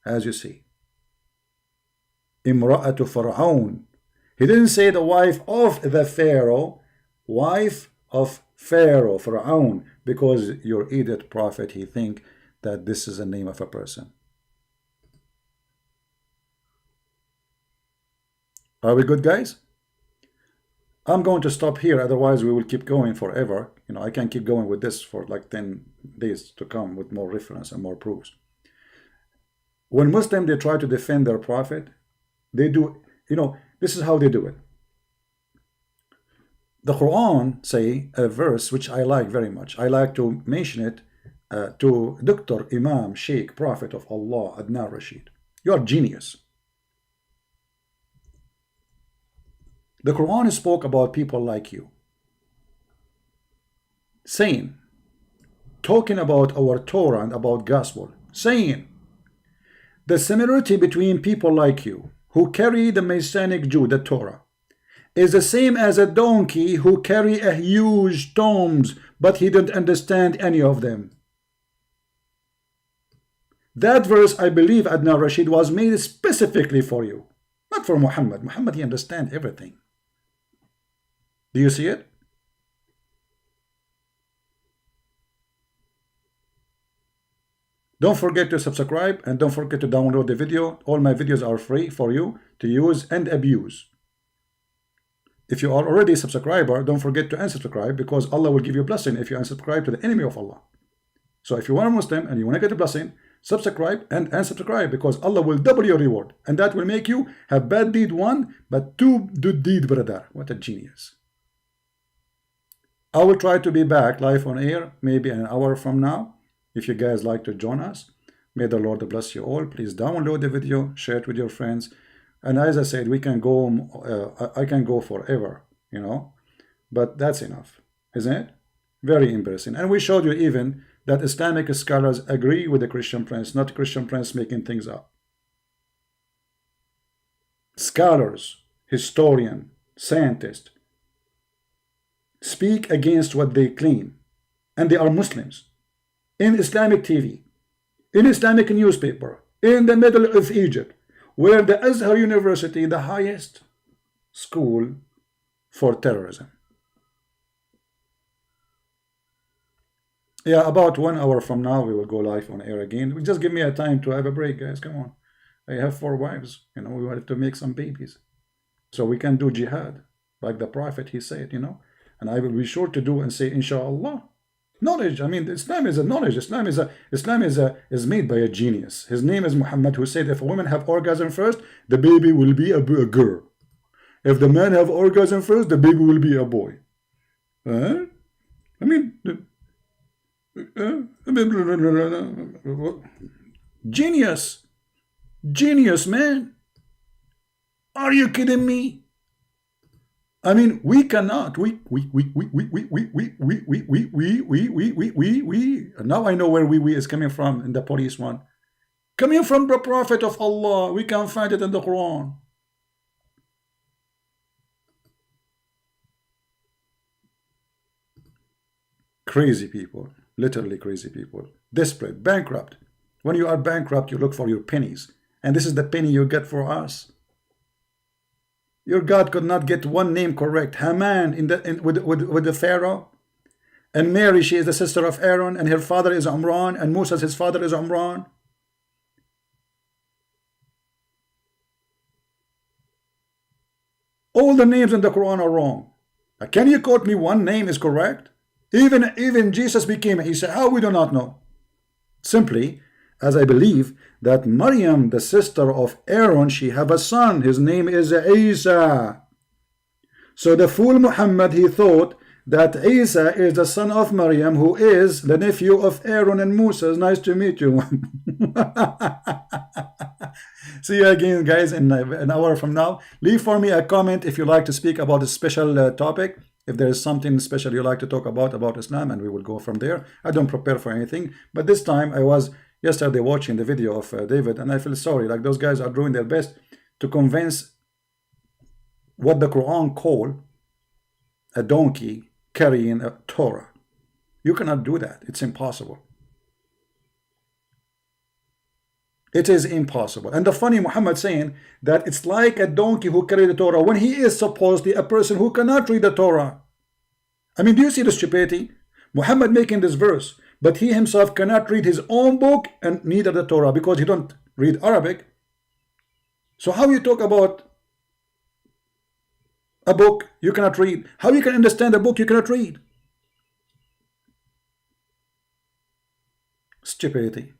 A: as you see. Imra'atu Fir'aun. He didn't say the wife of the Pharaoh, wife of Pharaoh, Fir'aun, because your idiot prophet, he think that this is a name of a person. Are we good, guys? I'm going to stop here, otherwise we will keep going forever. You know, I can keep going with this for like 10 days to come with more reference and more proofs. When Muslims, they try to defend their prophet, they do, you know, this is how they do it. The Quran say a verse which I like very much. I like to mention it to Dr. Imam Sheikh Prophet of Allah Adnan Rashid. You are genius. The Quran spoke about people like you, saying, talking about our Torah and about gospel, saying, the similarity between people like you who carry the Messianic Jew, the Torah, is the same as a donkey who carry a huge tomes, but he didn't understand any of them. That verse, I believe, Adnan Rashid, was made specifically for you, not for Muhammad. Muhammad, he understands everything. Do you see it? Don't forget to subscribe and don't forget to download the video. All my videos are free for you to use and abuse. If you are already a subscriber, don't forget to unsubscribe, because Allah will give you a blessing if you unsubscribe to the enemy of Allah. So if you are a Muslim and you want to get a blessing, subscribe and unsubscribe, because Allah will double your reward, and that will make you have bad deed one, but two good deed, brother. What a genius. I will try to be back live on air maybe an hour from now. If you guys like to join us, may the Lord bless you all. Please download the video, share it with your friends. And as I said, we can go, I can go forever, you know, but that's enough, isn't it? Very embarrassing. And we showed you even that Islamic scholars agree with the Christian Prince, not Christian Prince making things up. Scholars, historian, scientists speak against what they claim, and they are Muslims. In Islamic TV, in Islamic newspaper, in the middle of Egypt, where the Azhar University, the highest school for terrorism. Yeah, about 1 hour from now, we will go live on air again. Just give me a time to have a break, guys. Come on. I have 4 wives. You know, we have to make some babies. So we can do jihad, like the Prophet, he said, you know. And I will be sure to do and say, inshallah. Knowledge. I mean, Islam is a knowledge. Islam is made by a genius. His name is Muhammad, who said, if a woman have orgasm first, the baby will be a girl. If the man have orgasm first, the baby will be a boy. I mean, genius. Genius, man. Are you kidding me? I mean, we cannot. Now I know where we is coming from in the police one. Coming from the Prophet of Allah. We can find it in the Quran. Crazy people. Literally crazy people. Desperate. Bankrupt. When you are bankrupt, you look for your pennies. And this is the penny you get for us. Your God could not get one name correct. Haman with the Pharaoh. And Mary, she is the sister of Aaron, and her father is Umran, and Moses, his father is Umran. All the names in the Quran are wrong. Can you quote me one name is correct? Even Jesus became Isa. How we do not know? Simply, as I believe that Maryam, the sister of Aaron, she have a son. His name is Isa. So the fool Muhammad, he thought that Isa is the son of Maryam, who is the nephew of Aaron and Moses. Nice to meet you. See you again, guys, in an hour from now. Leave for me a comment if you like to speak about a special topic. If there is something special you like to talk about Islam, and we will go from there. I don't prepare for anything, but this time I was yesterday watching the video of David, and I feel sorry. Like, those guys are doing their best to convince what the Quran call a donkey carrying a Torah. You cannot do that. It's impossible. It is impossible. And the funny Muhammad saying that it's like a donkey who carried the Torah, when he is supposedly a person who cannot read the Torah. I mean, do you see the stupidity? Muhammad making this verse, but he himself cannot read his own book and neither the Torah, because he don't read Arabic. So how you talk about a book you cannot read? How you can understand a book you cannot read? Stupidity.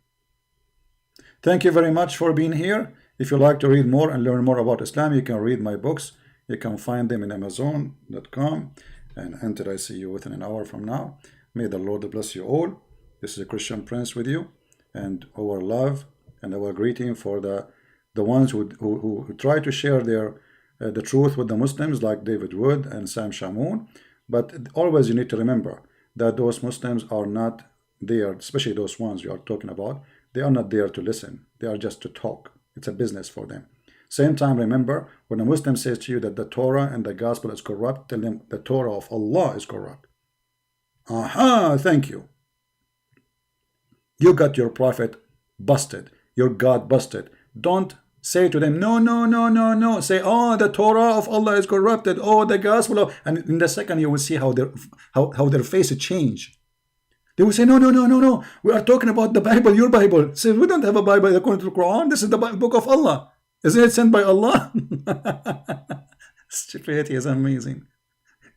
A: Thank you very much for being here. If you like to read more and learn more about Islam, you can read my books. You can find them in Amazon.com. And until I see you within an hour from now, may the Lord bless you all. This is a Christian Prince with you, and our love and our greeting for the ones who try to share the truth with the Muslims, like David Wood and Sam Shamoun. But always you need to remember that those Muslims are not there, especially those ones you are talking about. They are not there to listen. They are just to talk. It's a business for them. Same time, remember, when a Muslim says to you that the Torah and the gospel is corrupt, tell them the Torah of Allah is corrupt. Aha, thank you. You got your prophet busted. Your God busted. Don't say to them, no, no, no, no, no. Say, oh, the Torah of Allah is corrupted. Oh, the gospel of... And in the second, you will see how their face change. They will say, no, no, no, no, no. We are talking about the Bible, your Bible. Say, we don't have a Bible according to the Quran. This is the book of Allah. Isn't it sent by Allah? Stupidity is amazing.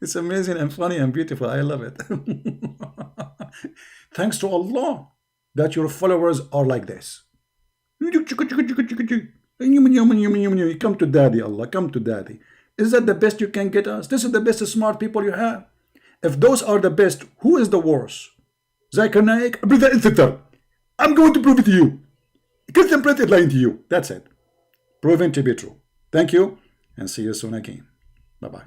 A: It's amazing and funny and beautiful. I love it. Thanks to Allah that your followers are like this. Come to daddy, Allah. Come to daddy. Is that the best you can get us? This is the best smart people you have. If those are the best, who is the worst? Zakir Naik, I'm going to prove it to you. Christian Prince is lying to you. That's it. Proven to be true. Thank you, and see you soon again. Bye-bye.